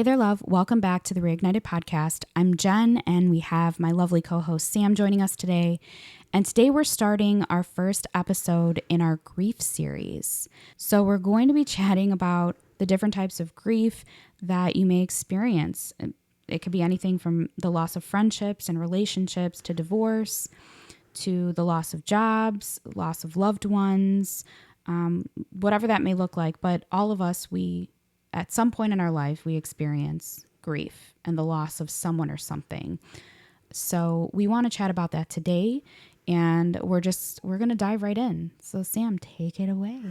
Hey there, love. Welcome back to the Reignited podcast. I'm Jen, and we have my lovely co-host Sam joining us today. And today we're starting our first episode in our grief series. So we're going to be chatting about the different types of grief that you may experience. It could be anything from the loss of friendships and relationships to divorce, to the loss of jobs, loss of loved ones, whatever that may look like. But all of us, at some point in our life, we experience grief and the loss of someone or something. So we want to chat about that today, and we're going to dive right in. So Sam, take it away.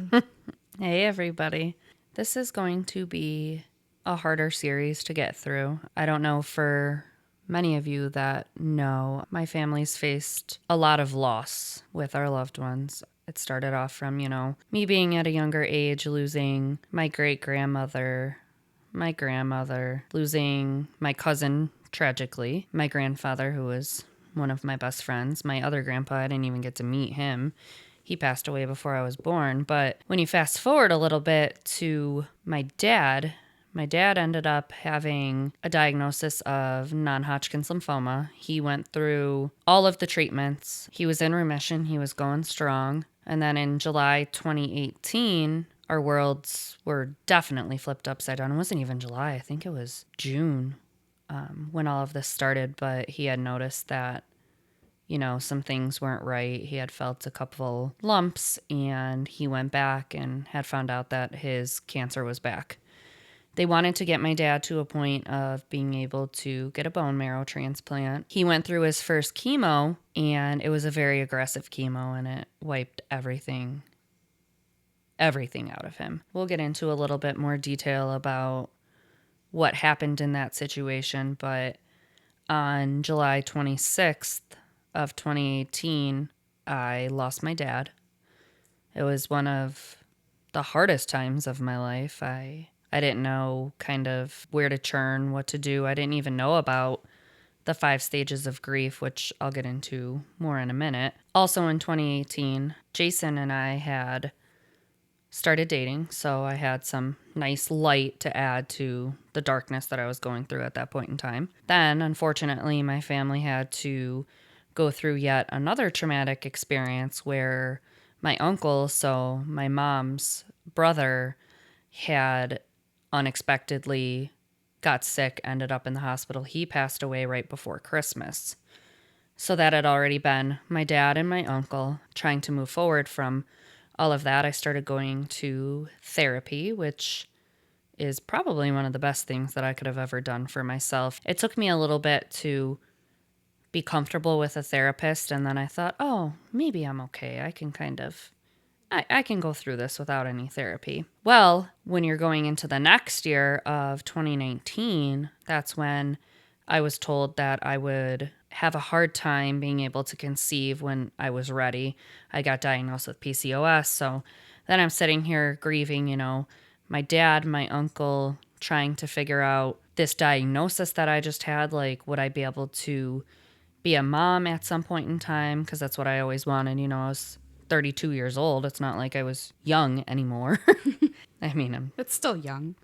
Hey, everybody. This is going to be a harder series to get through. I don't know for many of you that know, my family's faced a lot of loss with our loved ones. It started off from, me being at a younger age, losing my great-grandmother, my grandmother, losing my cousin, tragically, my grandfather, who was one of my best friends, my other grandpa, I didn't even get to meet him. He passed away before I was born. But when you fast forward a little bit to my dad ended up having a diagnosis of non-Hodgkin's lymphoma. He went through all of the treatments. He was in remission. He was going strong. And then in July 2018, our worlds were definitely flipped upside down. It wasn't even July. I think it was June when all of this started. But he had noticed that, some things weren't right. He had felt a couple lumps, and he went back and had found out that his cancer was back. They wanted to get my dad to a point of being able to get a bone marrow transplant. He went through his first chemo, and it was a very aggressive chemo, and it wiped everything out of him. We'll get into a little bit more detail about what happened in that situation, but on July 26th of 2018, I lost my dad. It was one of the hardest times of my life. I didn't know kind of where to turn, what to do. I didn't even know about the 5 stages of grief, which I'll get into more in a minute. Also in 2018, Jason and I had started dating, so I had some nice light to add to the darkness that I was going through at that point in time. Then, unfortunately, my family had to go through yet another traumatic experience where my uncle, so my mom's brother, had unexpectedly got sick, ended up in the hospital. He passed away right before Christmas. So that had already been my dad and my uncle. Trying to move forward from all of that, I started going to therapy, which is probably one of the best things that I could have ever done for myself. It took me a little bit to be comfortable with a therapist, and then I thought, oh, maybe I'm okay. I can go through this without any therapy. Well, when you're going into the next year of 2019, that's when I was told that I would have a hard time being able to conceive when I was ready. I got diagnosed with PCOS. So then I'm sitting here grieving, my dad, my uncle, trying to figure out this diagnosis that I just had. Like, would I be able to be a mom at some point in time? Because that's what I always wanted. I was 32 years old. It's not like I was young anymore. I mean, It's still young.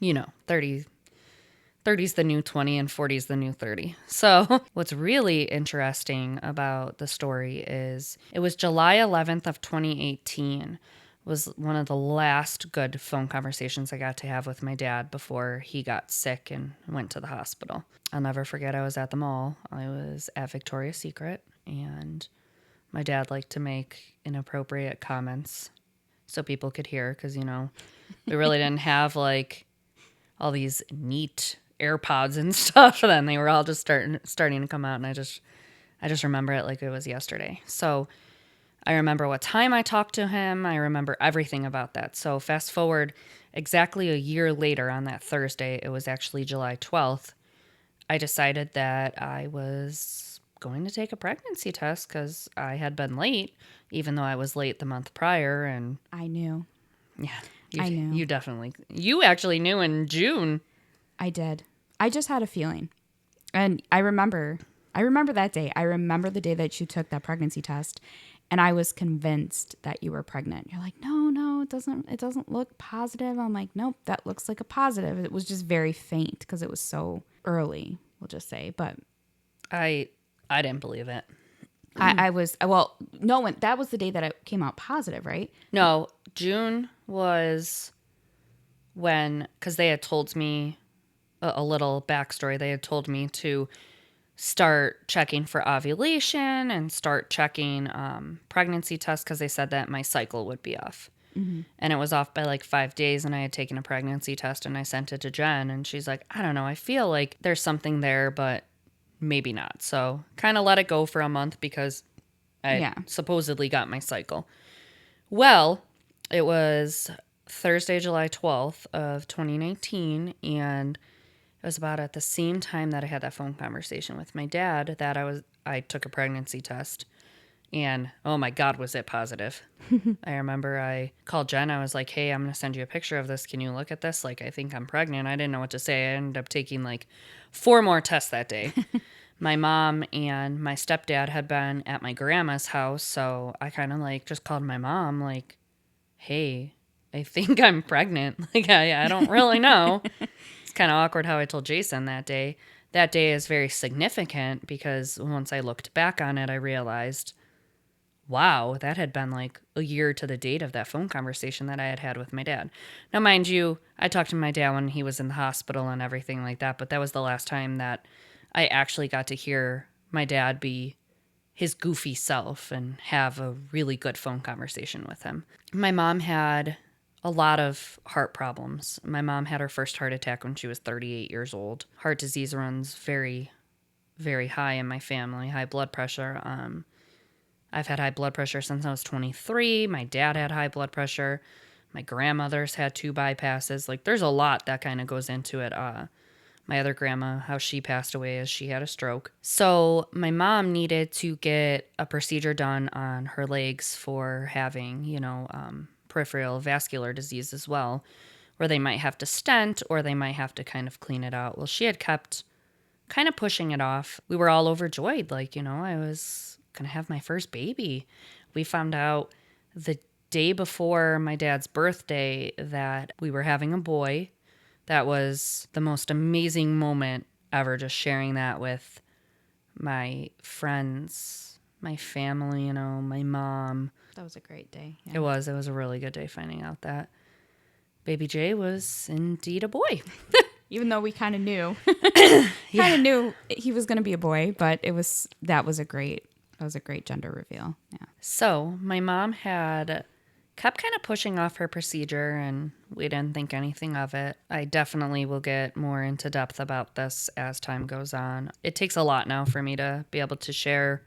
30's the new 20 and 40's the new 30. So what's really interesting about the story is it was July 11th of 2018 was one of the last good phone conversations I got to have with my dad before he got sick and went to the hospital. I'll never forget, I was at the mall. I was at Victoria's Secret, and my dad liked to make inappropriate comments so people could hear because, we really didn't have like all these neat AirPods and stuff. Then they were all just starting to come out, and I just remember it like it was yesterday. So I remember what time I talked to him. I remember everything about that. So fast forward exactly a year later on that Thursday, it was actually July 12th, I decided that I was going to take a pregnancy test because I had been late, even though I was late the month prior. And I knew. Yeah, I knew. You actually knew in June. I did. I just had a feeling. And I remember that day. I remember the day that you took that pregnancy test, and I was convinced that you were pregnant. You're like, no, it doesn't look positive. I'm like, nope, that looks like a positive. It was just very faint because it was so early, we'll just say. But I didn't believe it. I was, well, no one, that was the day that it came out positive, right? No, June was when, because they had told me a little backstory. They had told me to start checking for ovulation and start checking pregnancy tests because they said that my cycle would be off. And it was off by like 5 days, and I had taken a pregnancy test and I sent it to Jen, and she's like, I don't know, I feel like there's something there, but maybe not. So kind of let it go for a month because I supposedly got my cycle. Well, it was Thursday, July 12th of 2019, and it was about at the same time that I had that phone conversation with my dad that I took a pregnancy test. And oh my God, was it positive. I remember I called Jen. I was like, hey, I'm going to send you a picture of this. Can you look at this? Like, I think I'm pregnant. I didn't know what to say. I ended up taking like 4 more tests that day. My mom and my stepdad had been at my grandma's house. So I kind of like just called my mom like, hey, I think I'm pregnant. Like, I don't really know. It's kind of awkward how I told Jason that day. That day is very significant because once I looked back on it, I realized, wow, that had been like a year to the date of that phone conversation that I had had with my dad. Now, mind you, I talked to my dad when he was in the hospital and everything like that, but that was the last time that I actually got to hear my dad be his goofy self and have a really good phone conversation with him. My mom had a lot of heart problems. My mom had her first heart attack when she was 38 years old. Heart disease runs very, very high in my family, high blood pressure. I've had high blood pressure since I was 23. My dad had high blood pressure. My grandmother's had 2 bypasses. Like, there's a lot that kind of goes into it. My other grandma, how she passed away is she had a stroke. So my mom needed to get a procedure done on her legs for having, peripheral vascular disease as well, where they might have to stent or they might have to kind of clean it out. Well, she had kept kind of pushing it off. We were all overjoyed. Like, I was going to have my first baby. We found out the day before my dad's birthday that we were having a boy. That was the most amazing moment ever, just sharing that with my friends, my family, my mom. That was a great day. Yeah. It was a really good day finding out that baby Jay was indeed a boy. Even though we kind of knew, knew he was going to be a boy, but that was a great gender reveal. Yeah. So my mom had kept kind of pushing off her procedure, and we didn't think anything of it. I definitely will get more into depth about this as time goes on. It takes a lot now for me to be able to share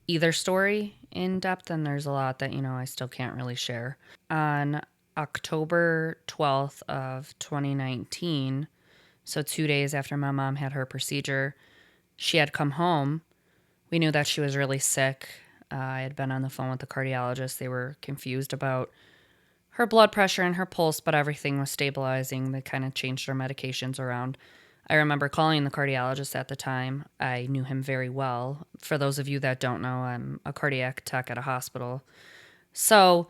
either story in depth, and there's a lot that, I still can't really share. On October 12th of 2019, so 2 days after my mom had her procedure, she had come home. We knew that she was really sick. I had been on the phone with the cardiologist. They were confused about her blood pressure and her pulse, but everything was stabilizing. They kind of changed their medications around. I remember calling the cardiologist at the time. I knew him very well. For those of you that don't know, I'm a cardiac tech at a hospital. So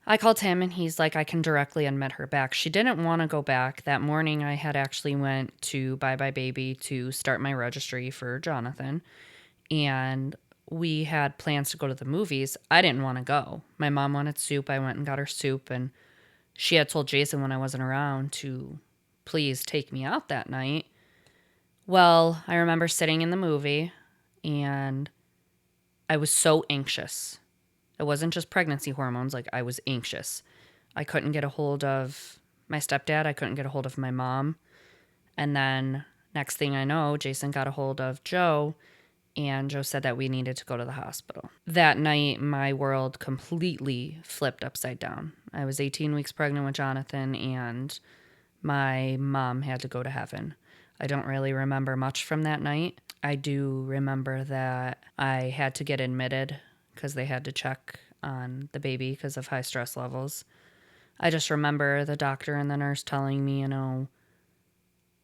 I called him and he's like, I can directly admit her back. She didn't want to go back. That morning I had actually went to Bye Bye Baby to start my registry for Jonathan. And we had plans to go to the movies. I didn't want to go. My mom wanted soup. I went and got her soup. And she had told Jason when I wasn't around to please take me out that night. Well, I remember sitting in the movie and I was so anxious. It wasn't just pregnancy hormones. Like, I was anxious. I couldn't get a hold of my stepdad. I couldn't get a hold of my mom. And then next thing I know, Jason got a hold of Joe, and Joe said that we needed to go to the hospital. That night, my world completely flipped upside down. I was 18 weeks pregnant with Jonathan, and my mom had to go to heaven. I don't really remember much from that night. I do remember that I had to get admitted because they had to check on the baby because of high stress levels. I just remember the doctor and the nurse telling me,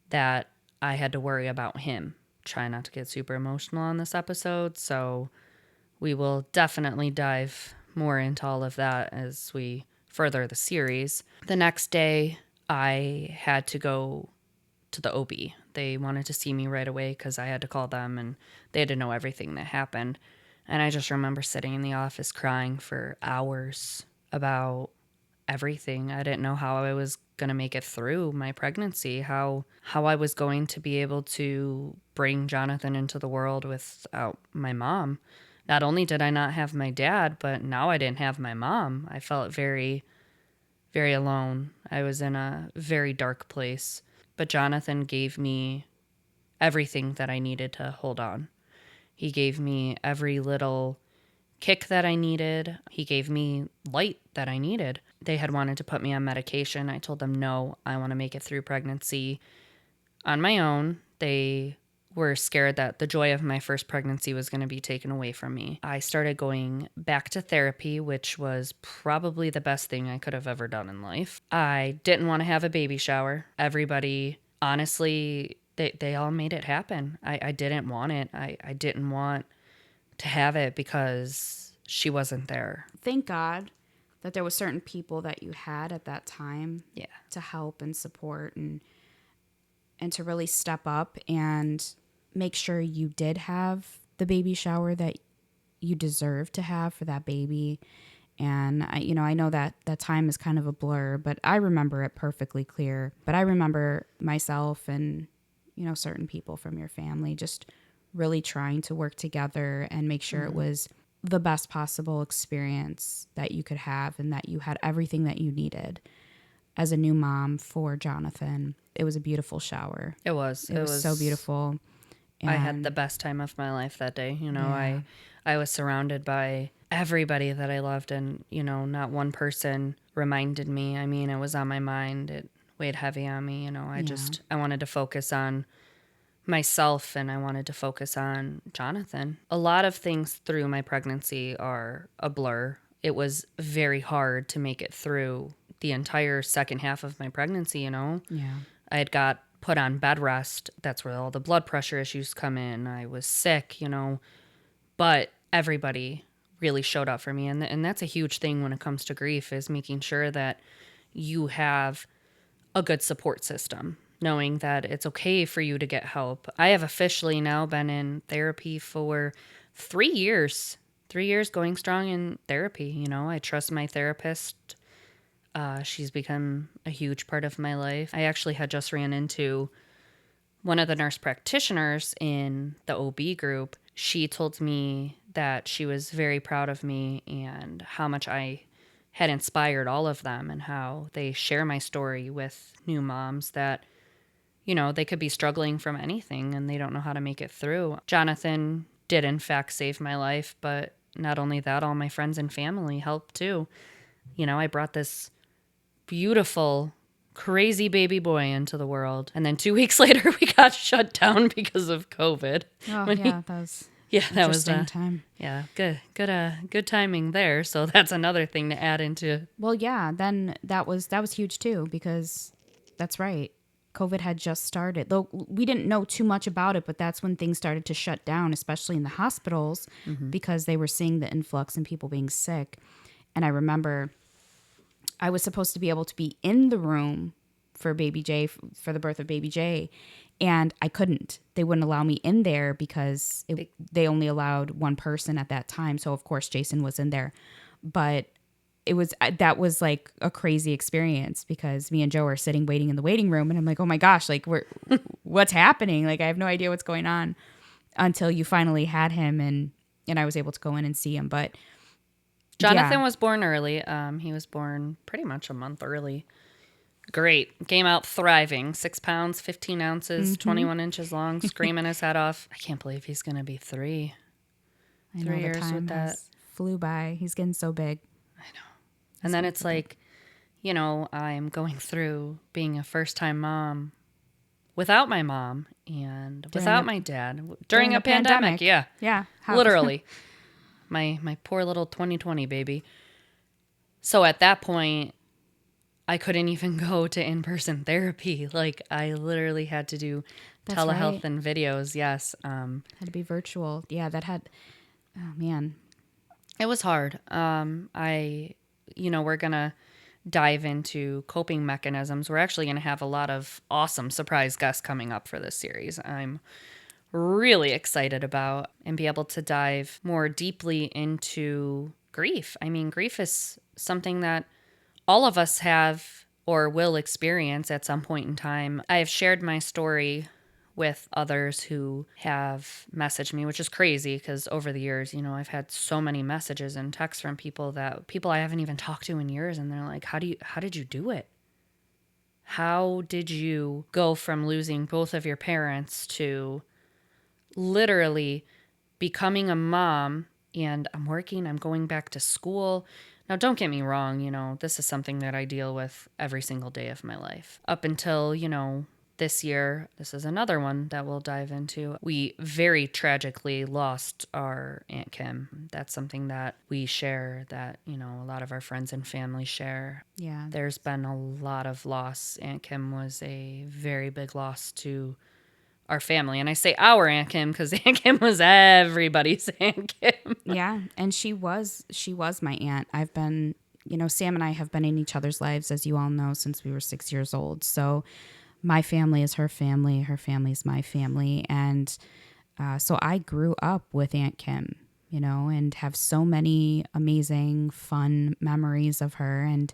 that I had to worry about him. Try not to get super emotional on this episode, so we will definitely dive more into all of that as we further the series. The next day, I had to go to the OB. They wanted to see me right away because I had to call them and they had to know everything that happened. And I just remember sitting in the office crying for hours about everything. I didn't know how I was going to make it through my pregnancy, how I was going to be able to bring Jonathan into the world without my mom. Not only did I not have my dad, but now I didn't have my mom. I felt very, very alone. I was in a very dark place. But Jonathan gave me everything that I needed to hold on. He gave me every little kick that I needed. He gave me light that I needed. They had wanted to put me on medication. I told them, no, I want to make it through pregnancy on my own. They were scared that the joy of my first pregnancy was going to be taken away from me. I started going back to therapy, which was probably the best thing I could have ever done in life. I didn't want to have a baby shower. Everybody, honestly, they all made it happen. I didn't want it. I didn't want to have it because she wasn't there. Thank God that there were certain people that you had at that time Yeah. to help and support and to really step up and make sure you did have the baby shower that you deserve to have for that baby. And I know that that time is kind of a blur, but I remember it perfectly clear. But I remember myself and, certain people from your family just really trying to work together and make sure it was the best possible experience that you could have and that you had everything that you needed as a new mom for Jonathan. It was a beautiful shower. It was. It was so beautiful. I had the best time of my life that day. Yeah. I was surrounded by everybody that I loved, and, not one person reminded me. I mean, it was on my mind. It weighed heavy on me. I wanted to focus on myself and I wanted to focus on Jonathan. A lot of things through my pregnancy are a blur. It was very hard to make it through the entire second half of my pregnancy, Yeah. I had got put on bed rest. That's where all the blood pressure issues come in. I was sick, but everybody really showed up for me. And that's a huge thing when it comes to grief, is making sure that you have a good support system, knowing that it's okay for you to get help. I have officially now been in therapy for 3 years, 3 years going strong in therapy. I trust my therapist. She's become a huge part of my life. I actually had just ran into one of the nurse practitioners in the OB group. She told me that she was very proud of me and how much I had inspired all of them and how they share my story with new moms that, they could be struggling from anything and they don't know how to make it through. Jonathan did, in fact, save my life, but not only that, all my friends and family helped too. I brought this beautiful, crazy baby boy into the world. And then 2 weeks later, we got shut down because of COVID. Oh, that was that was time. Yeah, good timing there. So that's another thing to add into. Well, yeah, then that was huge too, because that's right. COVID had just started. Though we didn't know too much about it, but that's when things started to shut down, especially in the hospitals, because they were seeing the influx and people being sick. And I remember I was supposed to be able to be in the room for baby J, for the birth of baby J, and I couldn't. They wouldn't allow me in there because they only allowed one person at that time. So of course Jason was in there, but that was like a crazy experience because me and Joe are sitting waiting in the waiting room, and I'm like, oh my gosh, like what's happening? Like I have no idea what's going on until you finally had him, and I was able to go in and see him. But Jonathan was born early. He was born pretty much a month early. Great. Came out thriving. 6 pounds, 15 ounces, 21 inches long, screaming his head off. I can't believe he's going to be 3. I know 3 the years time with that. flew by. He's getting so big. I know. And then it's like, I'm going through being a first-time mom without my mom and without my dad during a pandemic. Yeah. Yeah. Literally. My poor little 2020 baby. So at that point, I couldn't even go to in-person therapy. Like I literally had to do telehealth and videos. Yes. Had to be virtual. Yeah, oh man. It was hard. We're gonna dive into coping mechanisms. We're actually going to have a lot of awesome surprise guests coming up for this series. I'm really excited about and be able to dive more deeply into grief. I mean, grief is something that all of us have or will experience at some point in time. I have shared my story with others who have messaged me, which is crazy because over the years, I've had so many messages and texts from people I haven't even talked to in years, and they're like, how did you do it? How did you go from losing both of your parents to literally becoming a mom? And I'm going back to school. Now, don't get me wrong, this is something that I deal with every single day of my life. Up until, this year, this is another one that we'll dive into. We very tragically lost our Aunt Kim. That's something that we share, that, a lot of our friends and family share. Yeah. There's been a lot of loss. Aunt Kim was a very big loss to our family. And I say our Aunt Kim because Aunt Kim was everybody's Aunt Kim. Yeah, and she was my aunt. I've been, Sam and I have been in each other's lives, as you all know, since we were 6 years old. So my family is her family is my family, and so I grew up with Aunt Kim, and have so many amazing, fun memories of her. And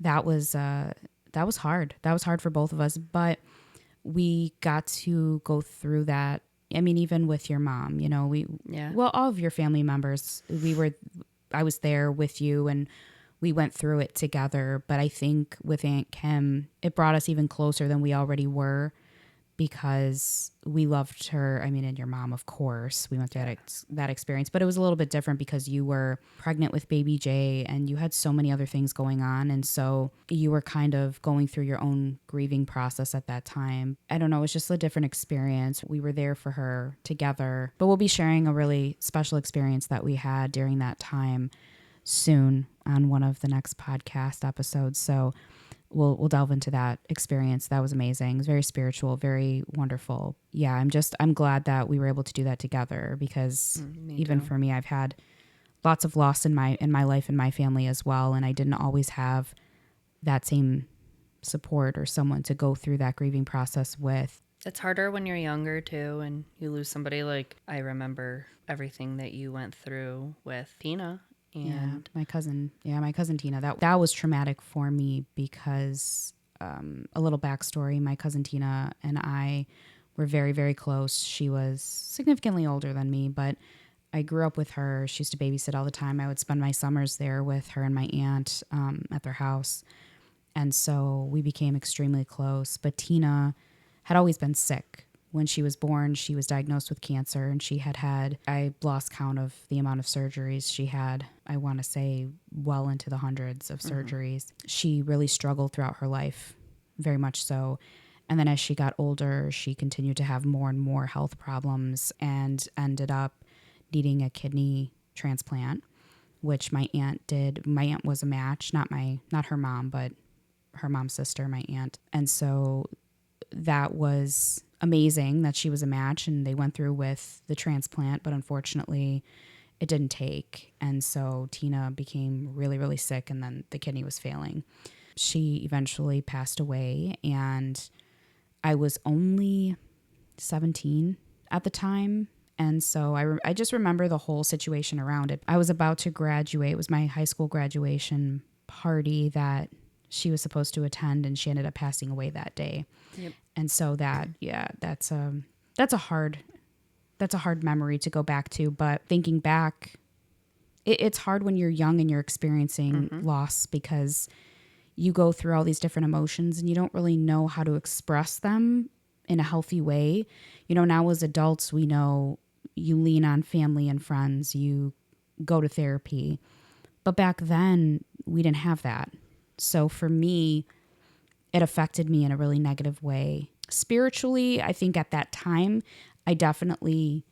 that was hard. That was hard for both of us, but we got to go through that. I mean, even with your mom, well, all of your family members, I was there with you, and we went through it together. But I think with Aunt Kim, it brought us even closer than we already were, because we loved her. I mean, and your mom, of course, we went through that experience, but it was a little bit different because you were pregnant with baby Jay and you had so many other things going on. And so you were kind of going through your own grieving process at that time. I don't know. It was just a different experience. We were there for her together, but we'll be sharing a really special experience that we had during that time soon on one of the next podcast episodes. So we'll delve into that experience. That was amazing. It was very spiritual, very wonderful. Yeah, I'm glad that we were able to do that together, because even for me, I've had lots of loss in my life and my family as well, and I didn't always have that same support or someone to go through that grieving process with. It's harder when you're younger too, and you lose somebody. Like, I remember everything that you went through with Tina. And my cousin Tina, that was traumatic for me because a little backstory, my cousin Tina and I were very, very close. She was significantly older than me, but I grew up with her. She used to babysit all the time. I would spend my summers there with her and my aunt at their house. And so we became extremely close. But Tina had always been sick. When she was born, she was diagnosed with cancer, and I lost count of the amount of surgeries she had. I want to say well into the hundreds of surgeries. She really struggled throughout her life, very much so. And then as she got older, she continued to have more and more health problems and ended up needing a kidney transplant, which my aunt did. My aunt was a match, not her mom, but her mom's sister, my aunt. And so that was amazing that she was a match, and they went through with the transplant, but unfortunately it didn't take. And so Tina became really, really sick, and then the kidney was failing. She eventually passed away, and I was only 17 at the time. And so I just remember the whole situation around it. I was about to graduate. It was my high school graduation party that she was supposed to attend, and she ended up passing away that day. Yep. And so that's a hard memory to go back to. But thinking back, it's hard when you're young and you're experiencing loss, because you go through all these different emotions and you don't really know how to express them in a healthy way. Now as adults, we know you lean on family and friends, you go to therapy. But back then, we didn't have that. So for me, it affected me in a really negative way. Spiritually, I think at that time, I definitely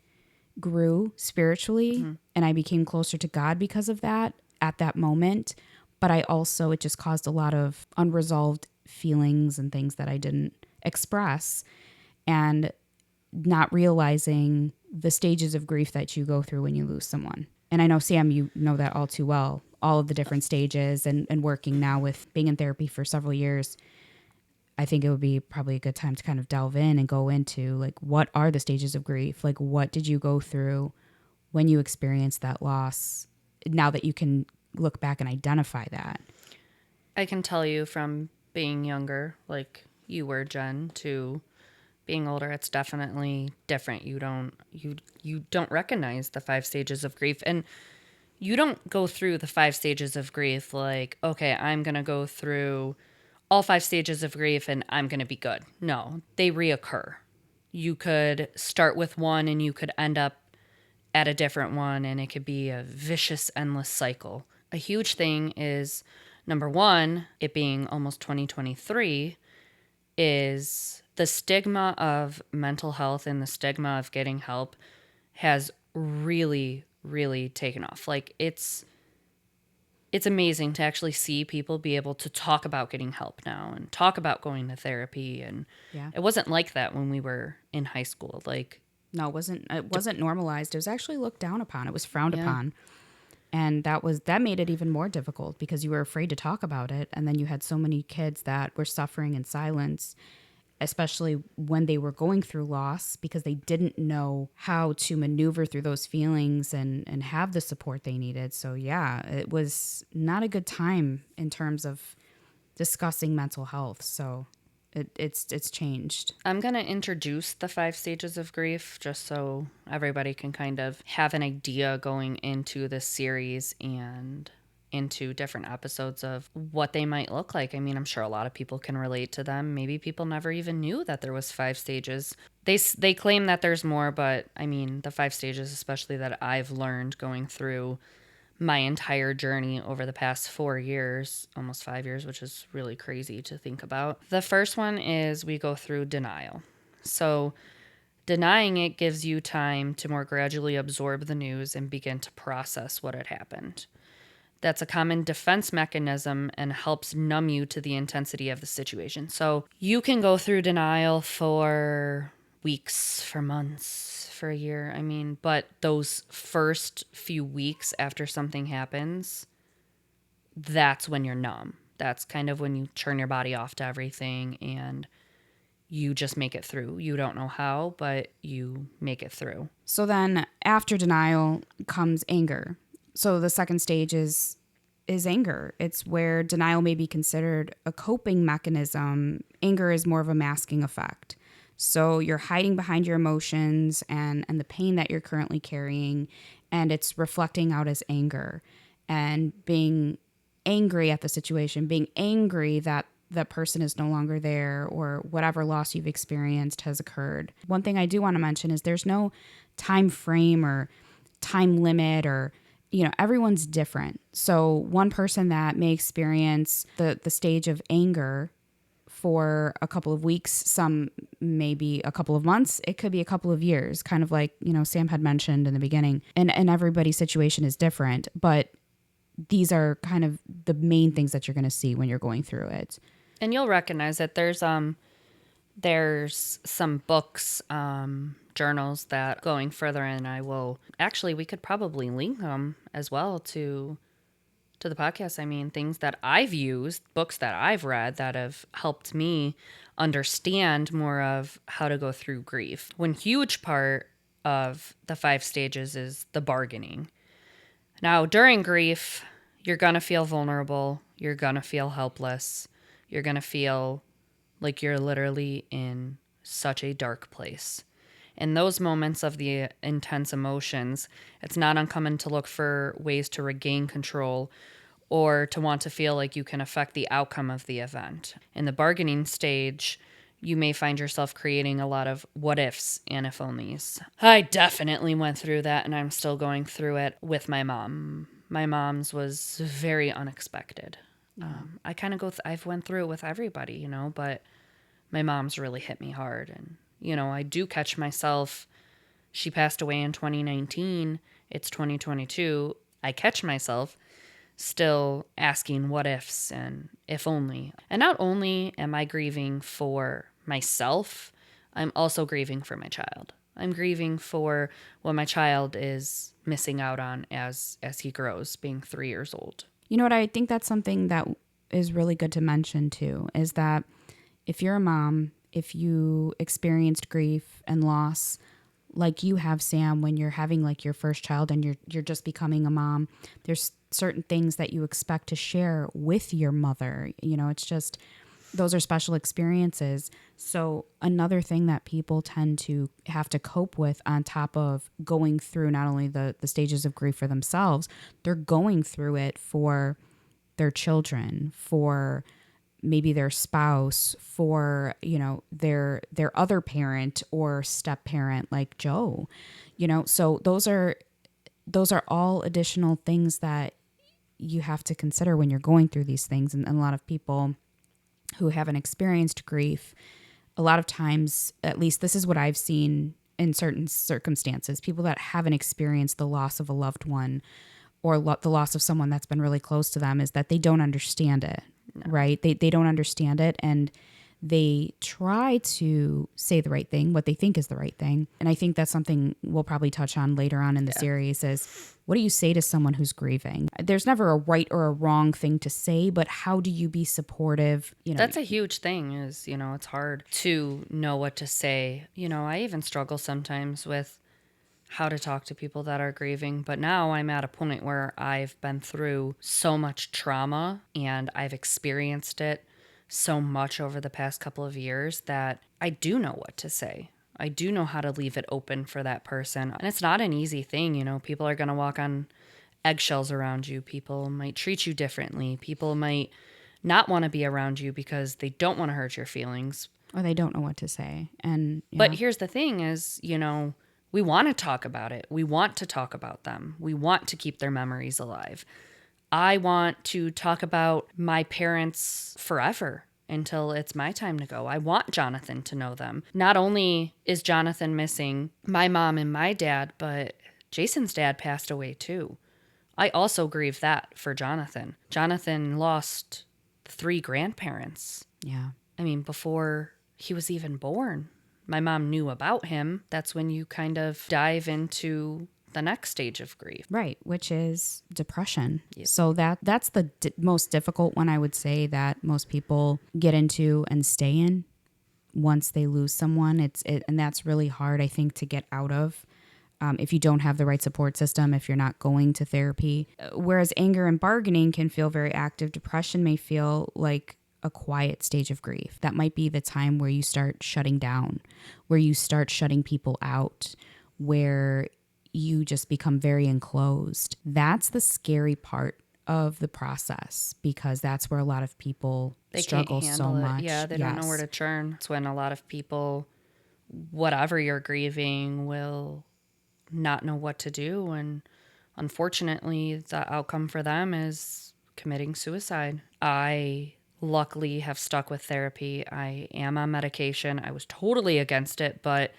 grew spiritually, and I became closer to God because of that at that moment. But it just caused a lot of unresolved feelings and things that I didn't express, and not realizing the stages of grief that you go through when you lose someone. And I know, Sam, you know that all too well. all of the different stages and working now with being in therapy for several years, I think it would be probably a good time to kind of delve in and go into like, what are the stages of grief? Like, what did you go through when you experienced that loss, now that you can look back and identify that? I can tell you from being younger, like you were, Jen, to being older, it's definitely different. You don't recognize the 5 stages of grief, and you don't go through the 5 stages of grief like, okay, I'm going to go through all 5 stages of grief and I'm going to be good. No, they reoccur. You could start with one and you could end up at a different one, and it could be a vicious, endless cycle. A huge thing is, number one, it being almost 2023, is the stigma of mental health and the stigma of getting help has really, really taken off. Like, it's amazing to actually see people be able to talk about getting help now and talk about going to therapy. And Yeah. it wasn't like that when we were in high school. Like, No, it wasn't normalized. It was actually looked down upon. It was frowned yeah. upon. And that made it even more difficult because you were afraid to talk about it. And then you had so many kids that were suffering in silence, especially when they were going through loss, because they didn't know how to maneuver through those feelings and have the support they needed. So yeah, it was not a good time in terms of discussing mental health. So it's changed. I'm going to introduce the 5 stages of grief just so everybody can kind of have an idea going into this series and into different episodes of what they might look like. I mean, I'm sure a lot of people can relate to them. Maybe people never even knew that there was 5 stages. They claim that there's more, but I mean, the 5 stages, especially that I've learned going through my entire journey over the past 4 years, almost 5 years, which is really crazy to think about. The first one is we go through denial. So denying it gives you time to more gradually absorb the news and begin to process what had happened. That's a common defense mechanism and helps numb you to the intensity of the situation. So you can go through denial for weeks, for months, for a year. I mean, but those first few weeks after something happens, that's when you're numb. That's kind of when you turn your body off to everything and you just make it through. You don't know how, but you make it through. So then after denial comes anger. So the second stage is anger. It's where denial may be considered a coping mechanism. Anger is more of a masking effect. So you're hiding behind your emotions and the pain that you're currently carrying, and it's reflecting out as anger and being angry at the situation, being angry that that person is no longer there or whatever loss you've experienced has occurred. One thing I do want to mention is there's no time frame or time limit, or everyone's different. So one person that may experience the stage of anger for a couple of weeks, some maybe a couple of months, it could be a couple of years, kind of like, Sam had mentioned in the beginning. And everybody's situation is different, but these are kind of the main things that you're going to see when you're going through it. And you'll recognize that there's some books, journals that going further, and we could probably link them as well to the podcast. I mean, things that I've used, books that I've read that have helped me understand more of how to go through grief. One huge part of the 5 stages is the bargaining. Now, during grief, you're going to feel vulnerable. You're going to feel helpless. You're going to feel like you're literally in such a dark place. In those moments of the intense emotions, it's not uncommon to look for ways to regain control or to want to feel like you can affect the outcome of the event. In the bargaining stage, you may find yourself creating a lot of what ifs and if onlys. I definitely went through that, and I'm still going through it with my mom. My mom's was very unexpected. I kind of I've went through it with everybody, but my mom's really hit me hard. And, I do catch myself. She passed away in 2019. It's 2022. I catch myself still asking what ifs and if only. And not only am I grieving for myself, I'm also grieving for my child. I'm grieving for what my child is missing out on as he grows, being 3 years old. You know what? I think that's something that is really good to mention too, is that if you're a mom, if you experienced grief and loss like you have, Sam, when you're having like your first child and you're just becoming a mom, there's certain things that you expect to share with your mother. You know, it's just those are special experiences. So another thing that people tend to have to cope with on top of going through not only the stages of grief for themselves, they're going through it for their children, for maybe their spouse, for, you know, their other parent or step parent like Joe. You know, so those are all additional things that you have to consider when you're going through these things. And a lot of people who haven't experienced grief, a lot of times, at least this is what I've seen in certain circumstances, people that haven't experienced the loss of a loved one or the loss of someone that's been really close to them, is that they don't understand it, right? They don't understand it, and they try to say the right thing, what they think is the right thing. And I think that's something we'll probably touch on later on in the series is, what do you say to someone who's grieving? There's never a right or a wrong thing to say, but how do you be supportive? You know, that's a huge thing is, you know, it's hard to know what to say. You know, I even struggle sometimes with how to talk to people that are grieving. But now I'm at a point where I've been through so much trauma and I've experienced it so much over the past couple of years that I do know what to say. I do know how to leave it open for that person. And it's not an easy thing, you know. People are going to walk on eggshells around you. People might treat you differently. People might not want to be around you because they don't want to hurt your feelings. Or they don't know what to say. And But here's the thing is, you know, we want to talk about it. We want to talk about them. We want to keep their memories alive. I want to talk about my parents forever until it's my time to go. I want Jonathan to know them. Not only is Jonathan missing my mom and my dad, but Jason's dad passed away too. I also grieve that for Jonathan. Jonathan lost 3 grandparents. Yeah. I mean, before he was even born. My mom knew about him. That's when you kind of dive into the next stage of grief. Right, which is depression. Yep. So that's the most difficult one, I would say, that most people get into and stay in once they lose someone. And that's really hard, I think, to get out of if you don't have the right support system, if you're not going to therapy. Whereas anger and bargaining can feel very active, depression may feel like a quiet stage of grief. That might be the time where you start shutting down, where you start shutting people out, where you just become very enclosed. That's the scary part of the process, because that's where a lot of people struggle so much. Yeah, they don't know where to turn. It's when a lot of people, whatever you're grieving, will not know what to do. And unfortunately, the outcome for them is committing suicide. I luckily have stuck with therapy. I am on medication. I was totally against it, but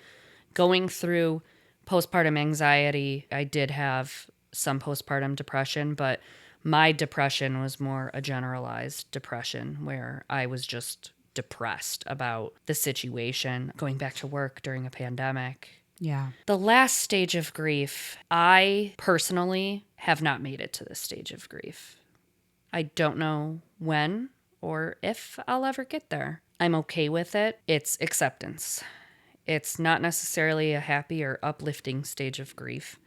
going through postpartum anxiety, I did have some postpartum depression, but my depression was more a generalized depression where I was just depressed about the situation, going back to work during a pandemic. Yeah. The last stage of grief, I personally have not made it to this stage of grief. I don't know when or if I'll ever get there. I'm okay with it. It's acceptance. It's not necessarily a happy or uplifting stage of grief.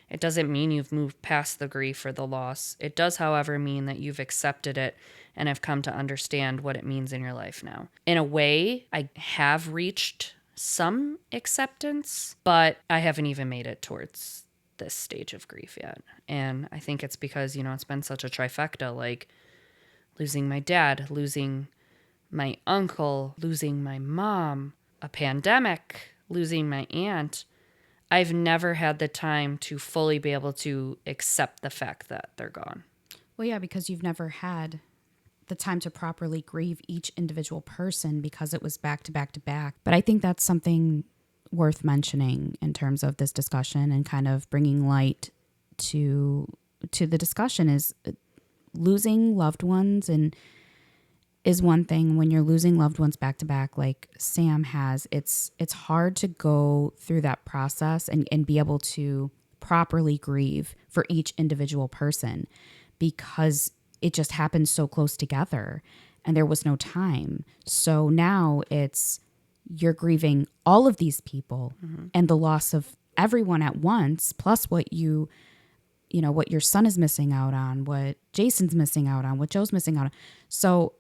It doesn't mean you've moved past the grief or the loss. It does, however, mean that you've accepted it and have come to understand what it means in your life now. In a way, I have reached some acceptance, but I haven't even made it towards this stage of grief yet. And I think it's because, you know, it's been such a trifecta, like losing my dad, losing my uncle, losing my mom, a pandemic, losing my aunt. I've never had the time to fully be able to accept the fact that they're gone. Well, yeah, because you've never had the time to properly grieve each individual person because it was back to back to back. But I think that's something worth mentioning in terms of this discussion and kind of bringing light to the discussion is losing loved ones and is one thing when you're losing loved ones back to back like Sam has. It's hard to go through that process and be able to properly grieve for each individual person because it just happened so close together and there was no time. So now you're grieving all of these people and the loss of everyone at once, plus what what your son is missing out on, what Jason's missing out on, what Joe's missing out on. So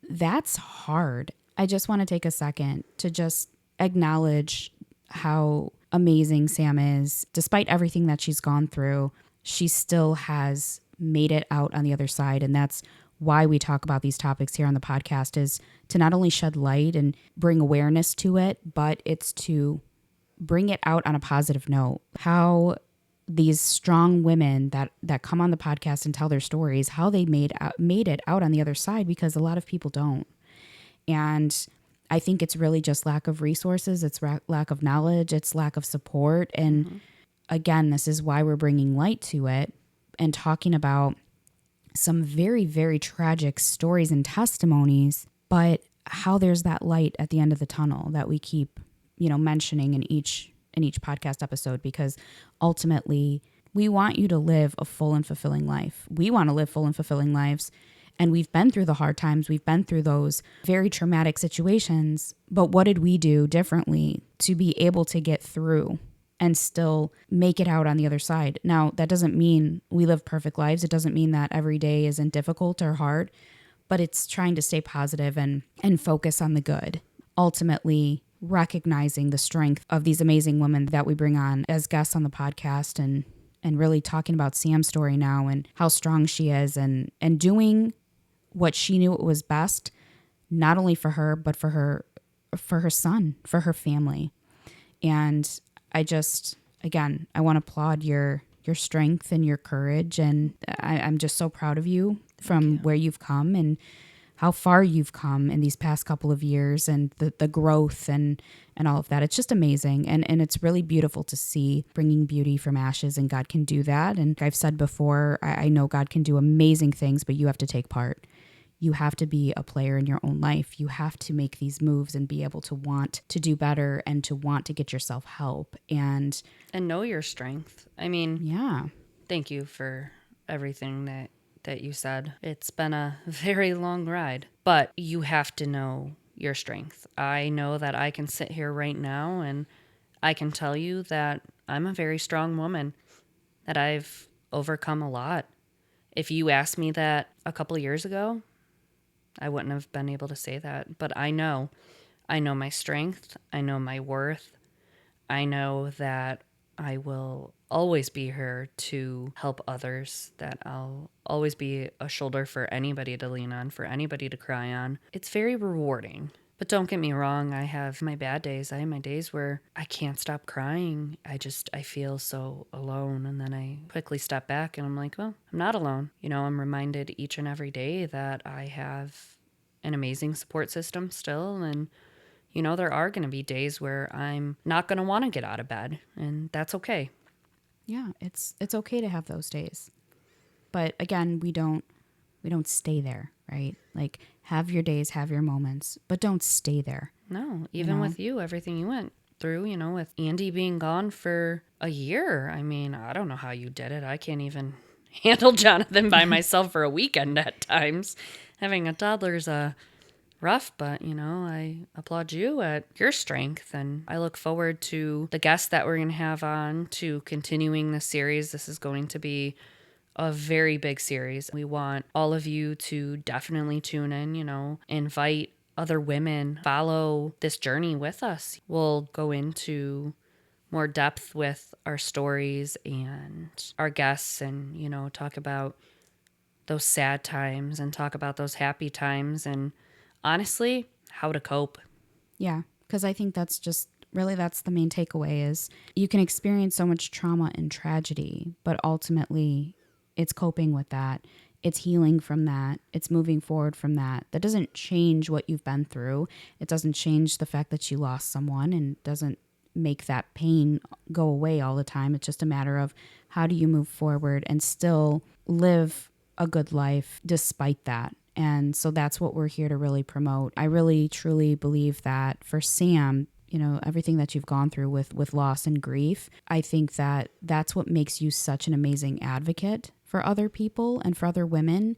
that's hard. I just want to take a second to just acknowledge how amazing Sam is. Despite everything that she's gone through, she still has made it out on the other side. And that's why we talk about these topics here on the podcast, is to not only shed light and bring awareness to it, but it's to bring it out on a positive note. How these strong women that come on the podcast and tell their stories, how they made it out on the other side, because a lot of people don't. And I think it's really just lack of resources. It's lack of knowledge. It's lack of support. And again, this is why we're bringing light to it and talking about some very, very tragic stories and testimonies, but how there's that light at the end of the tunnel that we keep, mentioning in each podcast episode, because ultimately we want you to live a full and fulfilling life. We want to live full and fulfilling lives. And we've been through the hard times. We've been through those very traumatic situations. But what did we do differently to be able to get through and still make it out on the other side? Now, that doesn't mean we live perfect lives. It doesn't mean that every day isn't difficult or hard, but it's trying to stay positive and focus on the good. Ultimately, recognizing the strength of these amazing women that we bring on as guests on the podcast, and really talking about Sam's story now and how strong she is, and doing what she knew it was best, not only for her, but for her son, for her family. And I just, again, I want to applaud your strength and your courage. And I'm just so proud of you from where you've come and how far you've come in these past couple of years, and the growth and all of that. It's just amazing. And it's really beautiful to see, bringing beauty from ashes, and God can do that. And I've said before, I know God can do amazing things, but you have to take part. You have to be a player in your own life. You have to make these moves and be able to want to do better and to want to get yourself help and know your strength. I mean, yeah. Thank you for everything that you said. It's been a very long ride, but you have to know your strength. I know that I can sit here right now and I can tell you that I'm a very strong woman, that I've overcome a lot. If you asked me that a couple of years ago, I wouldn't have been able to say that, but I know my strength. I know my worth. I know that I will always be here to help others, that I'll always be a shoulder for anybody to lean on, for anybody to cry on. It's very rewarding. But don't get me wrong, I have my bad days. I have my days where I can't stop crying. I feel so alone. And then I quickly step back and I'm like, well, I'm not alone. I'm reminded each and every day that I have an amazing support system still. And there are going to be days where I'm not going to want to get out of bed, and that's okay. Yeah, it's okay to have those days. But again, we don't stay there, right? Like, have your days, have your moments, but don't stay there. No, even with you, everything you went through, with Andy being gone for a year. I mean, I don't know how you did it. I can't even handle Jonathan by myself for a weekend at times. Having a toddler's rough, but I applaud you at your strength, and I look forward to the guests that we're going to have on, to continuing this series. This is going to be a very big series. We want all of you to definitely tune in, invite other women, follow this journey with us. We'll go into more depth with our stories and our guests, and talk about those sad times and talk about those happy times, and honestly, how to cope. Yeah, because I think that's the main takeaway is you can experience so much trauma and tragedy, but ultimately it's coping with that. It's healing from that. It's moving forward from that. That doesn't change what you've been through. It doesn't change the fact that you lost someone, and doesn't make that pain go away all the time. It's just a matter of how do you move forward and still live a good life despite that, And so that's what we're here to really promote. I really, truly believe that for Sam, you know, everything that you've gone through with loss and grief, I think that that's what makes you such an amazing advocate for other people and for other women,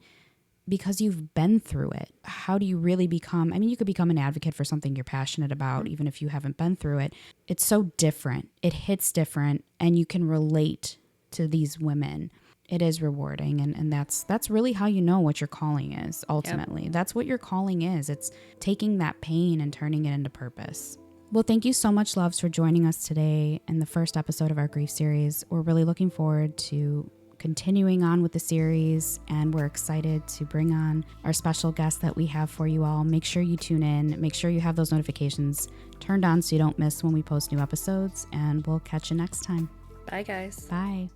because you've been through it. How do you really become, I mean, you could become an advocate for something you're passionate about, even if you haven't been through it. It's so different. It hits different, and you can relate to these women. It is rewarding, and that's really how you know what your calling is, ultimately. Yep. That's what your calling is. It's taking that pain and turning it into purpose. Well, thank you so much, loves, for joining us today in the first episode of our grief series. We're really looking forward to continuing on with the series, and we're excited to bring on our special guest that we have for you all. Make sure you tune in. Make sure you have those notifications turned on so you don't miss when we post new episodes, and we'll catch you next time. Bye, guys. Bye.